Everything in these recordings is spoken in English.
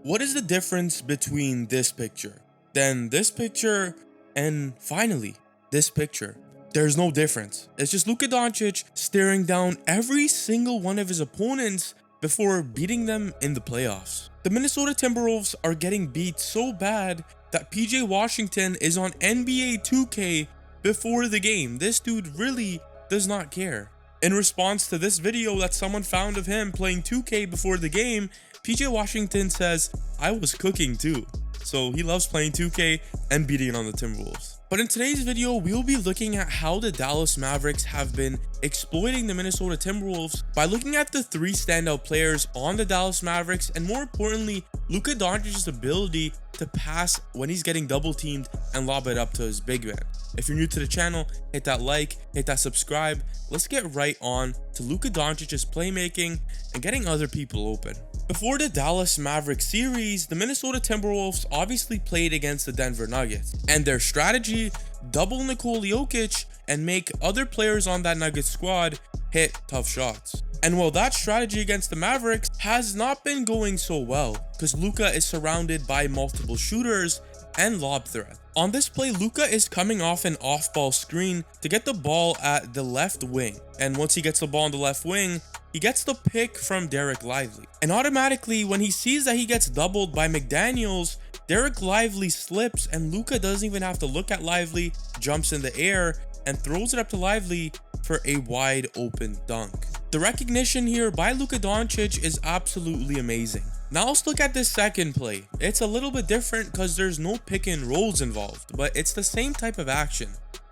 What is the difference between this picture, then this picture, and finally this picture? There's no difference. It's just Luka Doncic staring down every single one of his opponents before beating them in the playoffs. The Minnesota Timberwolves are getting beat so bad that PJ Washington is on NBA 2K before the game. This dude really does not care. In response to this video that someone found of him playing 2K before the game, PJ Washington says, "I was cooking too." So he loves playing 2K and beating on the Timberwolves. But in today's video, we'll be looking at how the Dallas Mavericks have been exploiting the Minnesota Timberwolves by looking at the three standout players on the Dallas Mavericks, and more importantly, Luka Doncic's ability to pass when he's getting double teamed and lob it up to his big man. If you're new to the channel, hit that like, hit that subscribe. Let's get right on to Luka Doncic's playmaking and getting other people open. Before the Dallas Mavericks series, the Minnesota Timberwolves obviously played against the Denver Nuggets, and their strategy, double Nikola Jokic and make other players on that Nuggets squad hit tough shots. And while that strategy against the Mavericks has not been going so well, because Luka is surrounded by multiple shooters and lob threat. On this play, Luka is coming off an off-ball screen to get the ball at the left wing, and once he gets the ball on the left wing, he gets the pick from Dereck Lively. And automatically, when he sees that he gets doubled by McDaniels, Dereck Lively slips and Luka doesn't even have to look at Lively, jumps in the air and throws it up to Lively for a wide open dunk. The recognition here by Luka Doncic is absolutely amazing. Now let's look at this second play. It's a little bit different because there's no pick and rolls involved, but it's the same type of action.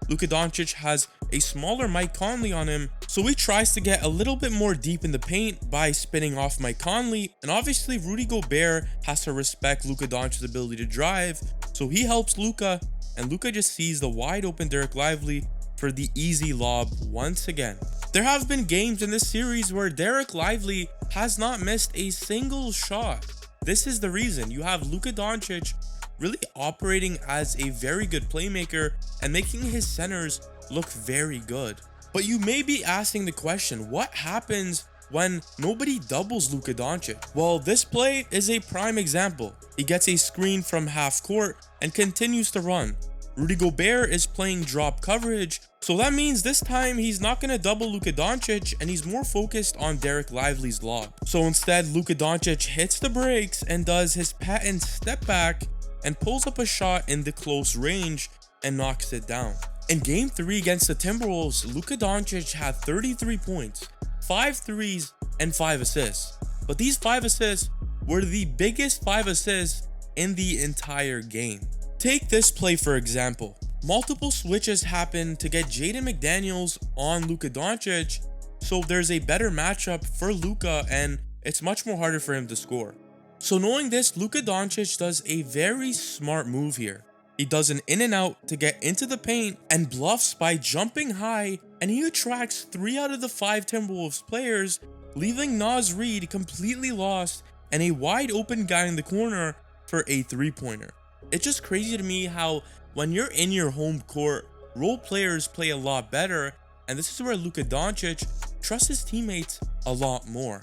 Luka Doncic has a smaller Mike Conley on him, so he tries to get a little bit more deep in the paint by spinning off Mike Conley, and obviously Rudy Gobert has to respect Luka Doncic's ability to drive, so he helps Luka, and Luka just sees the wide open Dereck Lively for the easy lob once again. There have been games in this series where Dereck Lively has not missed a single shot. This is the reason. You have Luka Doncic really operating as a very good playmaker and making his centers look very good. But you may be asking the question, what happens when nobody doubles Luka Doncic? Well, this play is a prime example. He gets a screen from half court and continues to run. Rudy Gobert is playing drop coverage, so that means this time he's not going to double Luka Doncic and he's more focused on Dereck Lively's lob. So instead, Luka Doncic hits the brakes and does his patent step back and pulls up a shot in the close range and knocks it down. In game 3 against the Timberwolves, Luka Doncic had 33 points, 5 threes, and 5 assists. But these 5 assists were the biggest 5 assists in the entire game. Take this play for example. Multiple switches happen to get Jaden McDaniels on Luka Doncic, so there's a better matchup for Luka and it's much more harder for him to score. So knowing this, Luka Doncic does a very smart move here. He does an in and out to get into the paint and bluffs by jumping high, and he attracts 3 out of the 5 Timberwolves players, leaving Naz Reid completely lost and a wide open guy in the corner for a 3-pointer. It's just crazy to me how when you're in your home court, role players play a lot better, and this is where Luka Doncic trusts his teammates a lot more.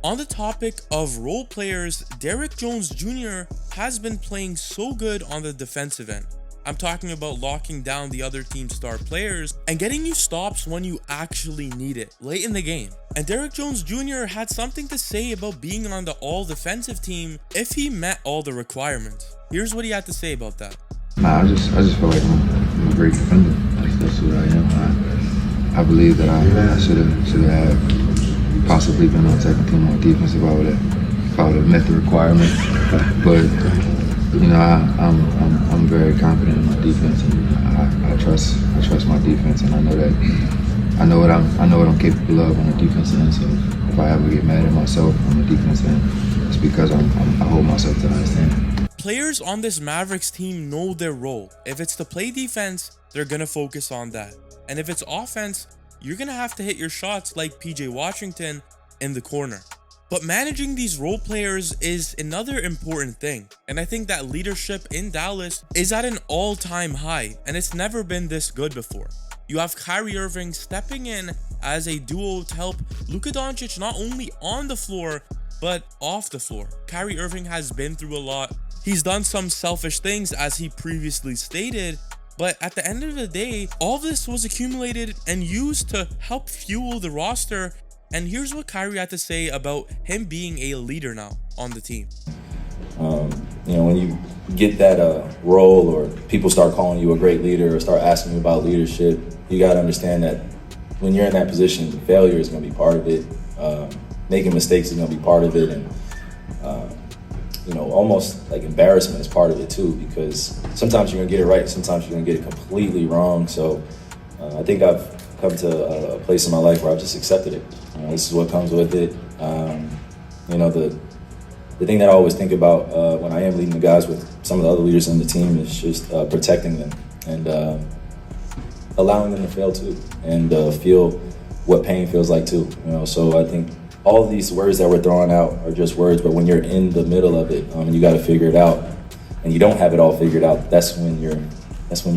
On the topic of role players, Derrick Jones Jr. has been playing so good on the defensive end. I'm talking about locking down the other team's star players and getting you stops when you actually need it late in the game. And Derrick Jones Jr. had something to say about being on the all-defensive team if he met all the requirements. Here's what he had to say about that. I just feel like I'm a great defender. That's what I am. I believe that I should have possibly been on second team on defense if I would have met the requirement. But you know, I'm very confident in my defense, and I trust my defense, and I know what I'm capable of on the defensive end. So if I ever get mad at myself on the defense end, it's because I hold myself to that standard. Players on this Mavericks team know their role. If it's to play defense, they're gonna focus on that. And if it's offense, you're gonna have to hit your shots like PJ Washington in the corner. But managing these role players is another important thing. And I think that leadership in Dallas is at an all-time high, and it's never been this good before. You have Kyrie Irving stepping in as a duo to help Luka Doncic not only on the floor, But off the floor, Kyrie Irving has been through a lot. He's done some selfish things, as he previously stated, but at the end of the day, all of this was accumulated and used to help fuel the roster. And here's what Kyrie had to say about him being a leader now on the team. When you get that role, or people start calling you a great leader or start asking you about leadership, you got to understand that when you're in that position, failure is going to be part of it. Making mistakes is going to be part of it. And, almost like embarrassment is part of it too, because sometimes you're going to get it right, sometimes you're going to get it completely wrong. So I think I've come to a place in my life where I've just accepted it. This is what comes with it. The thing that I always think about when I am leading the guys with some of the other leaders on the team is just protecting them and allowing them to fail too, and feel what pain feels like too. So I think all of these words that we're throwing out are just words, but when you're in the middle of it and you got to figure it out, and you don't have it all figured out, that's when you're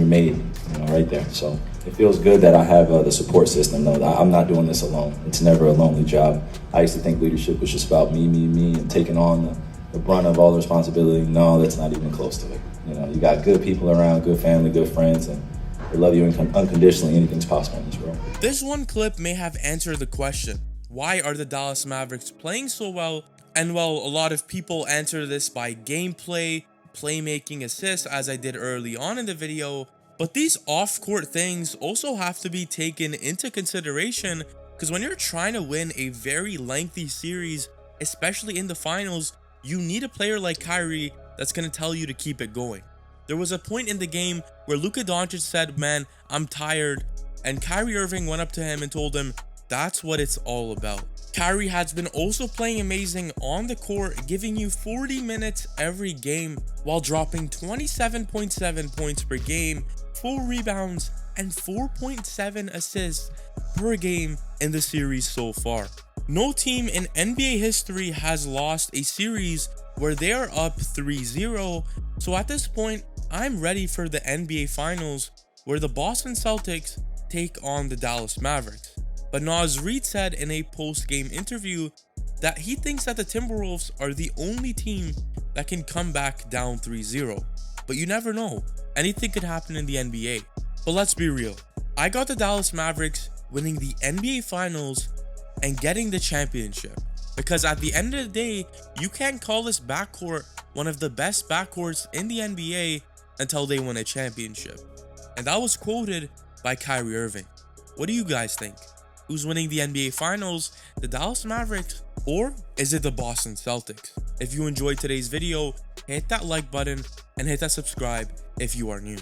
made, right there. So it feels good that I have the support system. No, I'm not doing this alone. It's never a lonely job. I used to think leadership was just about me, and taking on the brunt of all the responsibility. No, that's not even close to it. You got good people around, good family, good friends, and they love you unconditionally. Anything's possible in this world. This one clip may have answered the question, why are the Dallas Mavericks playing so well? And well, a lot of people answer this by gameplay, playmaking, assists, as I did early on in the video. But these off-court things also have to be taken into consideration, because when you're trying to win a very lengthy series, especially in the finals, you need a player like Kyrie that's going to tell you to keep it going. There was a point in the game where Luka Doncic said, "Man, I'm tired," and Kyrie Irving went up to him and told him, that's what it's all about. Kyrie has been also playing amazing on the court, giving you 40 minutes every game while dropping 27.7 points per game, 4 rebounds, and 4.7 assists per game in the series so far. No team in NBA history has lost a series where they are up 3-0, so at this point, I'm ready for the NBA Finals where the Boston Celtics take on the Dallas Mavericks. But Naz Reid said in a post-game interview that he thinks that the Timberwolves are the only team that can come back down 3-0. But you never know. Anything could happen in the NBA. But let's be real. I got the Dallas Mavericks winning the NBA Finals and getting the championship. Because at the end of the day, you can't call this backcourt one of the best backcourts in the NBA until they win a championship. And that was quoted by Kyrie Irving. What do you guys think? Who's winning the NBA Finals, the Dallas Mavericks, or is it the Boston Celtics? If you enjoyed today's video, hit that like button and hit that subscribe if you are new.